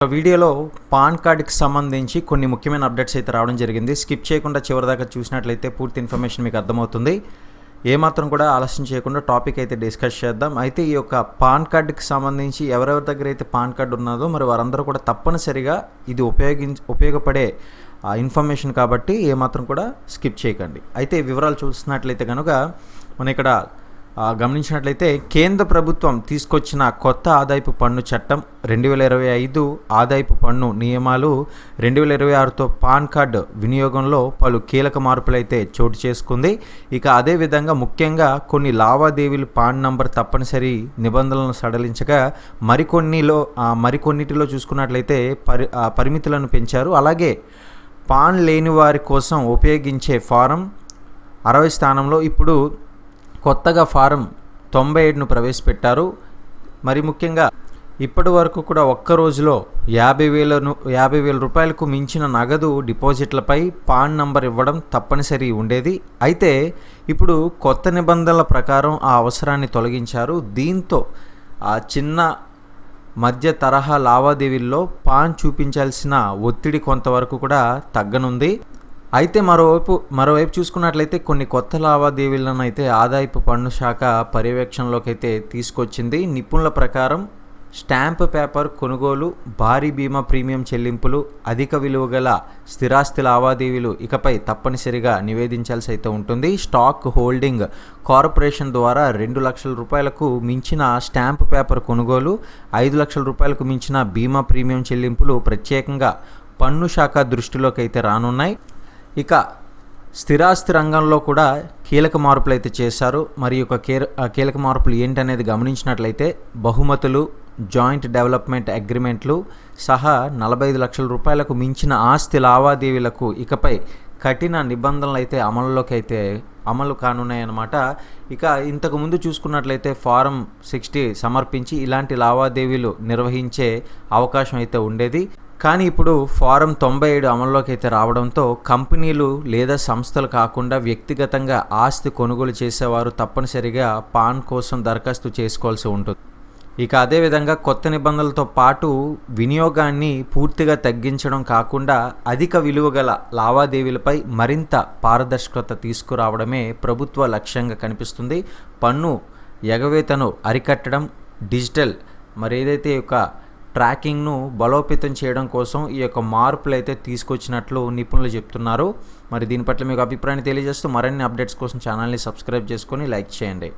వీడియోలో పాన్ కార్డుకి సంబంధించి కొన్ని ముఖ్యమైన అప్డేట్స్ అయితే రావడం జరిగింది. స్కిప్ చేయకుండా చివరిదాకా చూసినట్లయితే పూర్తి ఇన్ఫర్మేషన్ మీకు అర్థమవుతుంది. ఏమాత్రం కూడా ఆలస్యం చేయకుండా టాపిక్ అయితే డిస్కస్ చేద్దాం. అయితే ఈ యొక్క పాన్ కార్డుకి సంబంధించి ఎవరెవరి దగ్గర అయితే పాన్ కార్డు ఉన్నదో మరి వారందరూ కూడా తప్పనిసరిగా ఇది ఉపయోగపడే ఇన్ఫర్మేషన్ కాబట్టి ఏమాత్రం కూడా స్కిప్ చేయకండి. అయితే వివరాలు చూసినట్లయితే కనుక మనం ఇక్కడ గమనించినట్లయితే కేంద్ర ప్రభుత్వం తీసుకొచ్చిన కొత్త ఆదాయపు పన్ను చట్టం 2025 ఆదాయపు పన్ను నియమాలు 2026తో పాన్ కార్డు వినియోగంలో పలు కీలక మార్పులైతే చోటు చేసుకుంది. ఇక అదేవిధంగా ముఖ్యంగా కొన్ని లావాదేవీలు పాన్ నంబర్ తప్పనిసరి నిబంధనలను సడలించగా మరికొన్నిటిలో చూసుకున్నట్లయితే పరిమితులను పెంచారు. అలాగే పాన్ లేని వారి కోసం ఉపయోగించే ఫారం 60 స్థానంలో ఇప్పుడు కొత్తగా ఫారం 97ను ప్రవేశపెట్టారు. మరి ముఖ్యంగా ఇప్పటి వరకు కూడా ఒక్క రోజులో 50,000 రూపాయలకు మించిన నగదు డిపాజిట్లపై పాన్ నంబర్ ఇవ్వడం తప్పనిసరి ఉండేది. అయితే ఇప్పుడు కొత్త నిబంధనల ప్రకారం ఆ అవసరాన్ని తొలగించారు. దీంతో ఆ చిన్న మధ్య తరహా లావాదేవీల్లో పాన్ చూపించాల్సిన ఒత్తిడి కొంతవరకు కూడా తగ్గనుంది. అయితే మరోవైపు చూసుకున్నట్లయితే కొన్ని కొత్త లావాదేవీలను అయితే ఆదాయపు పన్ను శాఖ పర్యవేక్షణలోకి అయితే తీసుకొచ్చింది. నిపుణుల ప్రకారం స్టాంప్ పేపర్ కొనుగోలు, భారీ బీమా ప్రీమియం చెల్లింపులు, అధిక విలువ గల స్థిరాస్తి లావాదేవీలు ఇకపై తప్పనిసరిగా నివేదించాల్సి అయితే ఉంటుంది. స్టాక్ హోల్డింగ్ కార్పొరేషన్ ద్వారా 2 లక్షల రూపాయలకు మించిన స్టాంప్ పేపర్ కొనుగోలు, 5 లక్షల రూపాయలకు మించిన బీమా ప్రీమియం చెల్లింపులు ప్రత్యేకంగా పన్ను శాఖ దృష్టిలోకి అయితే రానున్నాయి. ఇక స్థిరాస్తి రంగంలో కూడా కీలక మార్పులు అయితే చేశారు. మరి ఒక కీలక మార్పులు ఏంటనేది గమనించినట్లయితే బహుమతులు, జాయింట్ డెవలప్మెంట్ అగ్రిమెంట్లు సహా 45 లక్షల రూపాయలకు మించిన ఆస్తి లావాదేవీలకు ఇకపై కఠిన నిబంధనలు అయితే అమలు కానున్నాయన్నమాట. ఇక ఇంతకుముందు చూసుకున్నట్లయితే ఫారం 60 సమర్పించి ఇలాంటి లావాదేవీలు నిర్వహించే అవకాశం అయితే ఉండేది. కానీ ఇప్పుడు ఫారం 97 అమల్లోకి అయితే రావడంతో కంపెనీలు లేదా సంస్థలు కాకుండా వ్యక్తిగతంగా ఆస్తి కొనుగోలు చేసేవారు తప్పనిసరిగా పాన్ కోసం దరఖాస్తు చేసుకోవాల్సి ఉంటుంది. ఇక అదేవిధంగా కొత్త నిబంధనలతో పాటు వినియోగాన్ని పూర్తిగా తగ్గించడం కాకుండా అధిక విలువ గల లావాదేవీలపై మరింత పారదర్శకత తీసుకురావడమే ప్రభుత్వ లక్ష్యంగా కనిపిస్తుంది. పన్ను ఎగవేతను అరికట్టడం, డిజిటల్ ఏదైతే ఒక ట్రాకింగ్ను బలోపేతం చేయడం కోసం ఈ యొక్క మార్పులు అయితే తీసుకొచ్చినట్లు నిపుణులు చెప్తున్నారు. మరి దీని పట్ల మీకు అభిప్రాయాన్ని తెలియజేస్తూ మరిన్ని అప్డేట్స్ కోసం ఛానల్ని సబ్స్క్రైబ్ చేసుకొని లైక్ చేయండి.